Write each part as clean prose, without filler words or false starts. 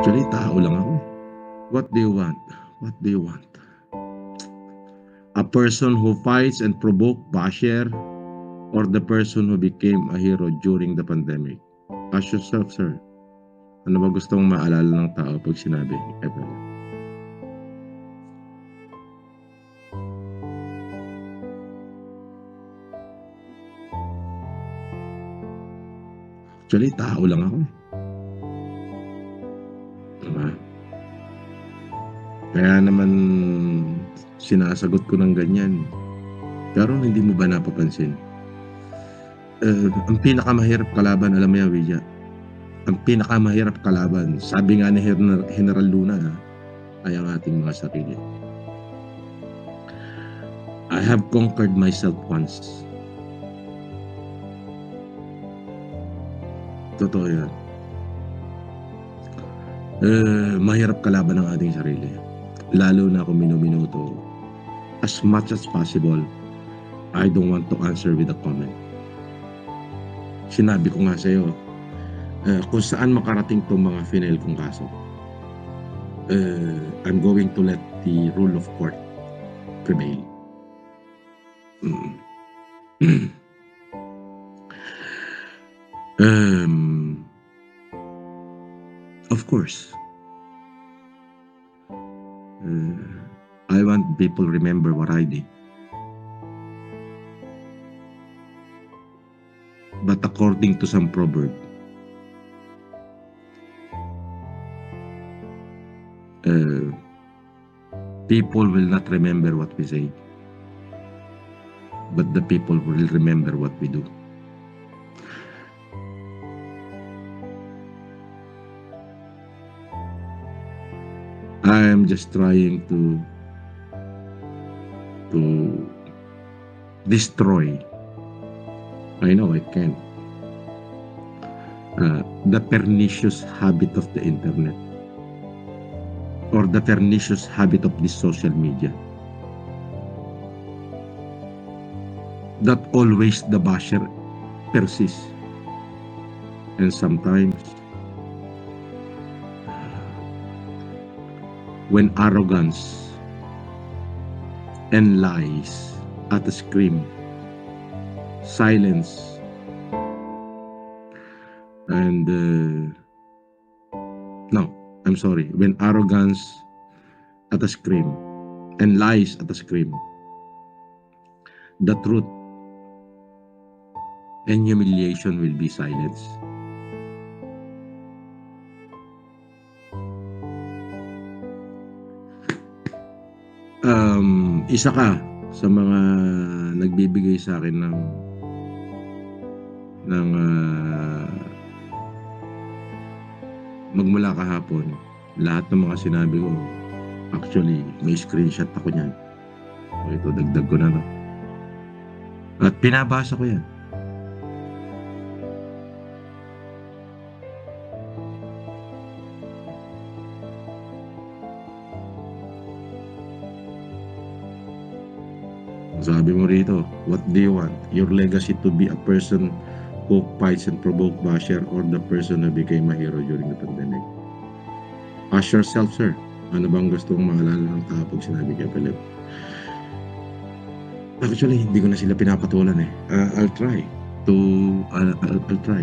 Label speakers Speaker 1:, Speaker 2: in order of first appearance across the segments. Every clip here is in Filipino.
Speaker 1: Actually, tao lang ako. What do you want? What do you want? A person who fights and provoke basher, or the person who became a hero during the pandemic? Ask yourself, sir. Ano ba gustong maalala ng tao pag sinabi, Evan? Actually, tao lang ako. Diba? Kaya naman sinasagot ko ng ganyan. Pero hindi mo ba napapansin? Ang pinakamahirap kalaban, alam mo yan, Widya? Ang pinakamahirap kalaban, sabi nga ni General Luna, ay ang ating mga sarili. I have conquered myself once. Totoo yan. Mahirap kalaban ang ating sarili. Lalo na kung minuminuto. As much as possible, I don't want to answer with a comment. Sinabi ko nga sa'yo, kung saan makarating itong mga final kong kaso, I'm going to let the rule of court prevail. Of course, I want people remember what I did. But according to some proverb, people will not remember what we say, but the people will remember what we do. I am just trying to destroy. I know I can. The pernicious habit of the internet, or the pernicious habit of this social media, that always the basher persists, and sometimes when arrogance and lies at a scream, silence, and when arrogance at a scream and lies at a scream, the truth and humiliation will be silenced. Isa ka sa mga nagbibigay sa akin ng magmula kahapon, lahat ng mga sinabi ko, actually may screenshot ako niyan. Ito, dagdag ko na to. At pinabasa ko yan. Sabi mo rito, what do you want? Your legacy to be a person who fights and provoke basher, or the person who became a hero during the pandemic? Ask yourself, sir. Ano bang gusto mong maalala ng tao pag sinabi kay Philip? Actually, hindi ko na sila pinapatulan eh. I'll try.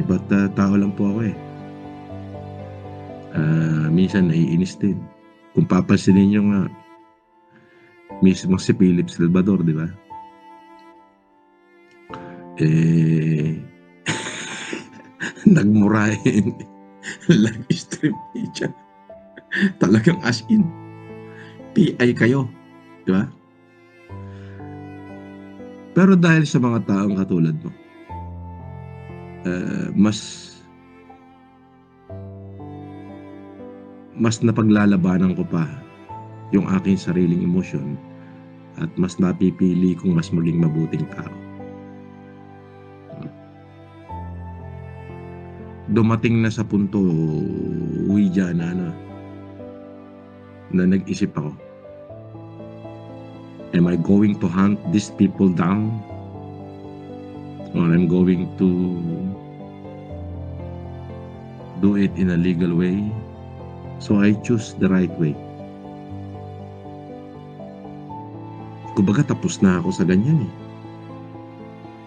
Speaker 1: But tao lang po ako eh. Minsan naiinis din. Kung papansinin nyo nga, mismo si Philip Salvador, di ba? Nagmurahin live stream media. Talagang as in PI kayo, di ba? Pero dahil sa mga taong katulad mo, mas napaglalabanan ko pa yung aking sariling emosyon, at mas napipili kong mas maging mabuting tao. Dumating na sa punto, Widya, na nag-isip ako, am I going to hunt these people down, or I'm going to do it in a legal way, So I choose the right way. Kumbaga tapos na ako sa ganyan, eh.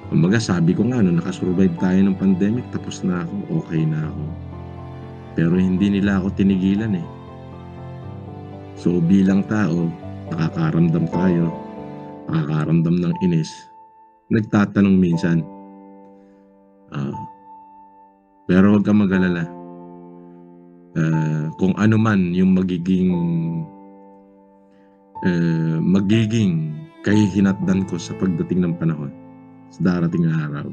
Speaker 1: Kumbaga sabi ko nga nung naka-survive tayo ng pandemic, tapos na ako, okey na ako. Pero hindi nila ako tinigilan, eh. So bilang tao, nakakaramdam tayo, nakakaramdam ng inis, nagtatanong minsan. Pero huwag kang mag-alala, kung ano man yung magiging kahihinatnan ko sa pagdating ng panahon, sa darating na araw,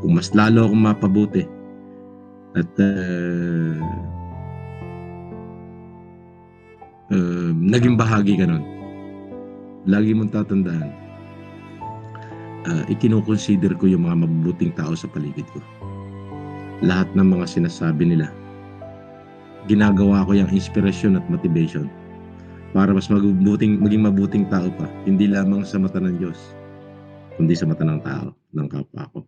Speaker 1: kung mas lalo akong mapabuti at naging bahagi ka nun, lagi mong tatandaan, ikino-consider ko yung mga mabubuting tao sa paligid ko. Lahat ng mga sinasabi nila, ginagawa ko yung inspirasyon at motivation para mas maging mabuting tao pa, hindi lamang sa mata ng Diyos, kundi sa mata ng tao, ng kapwa ko.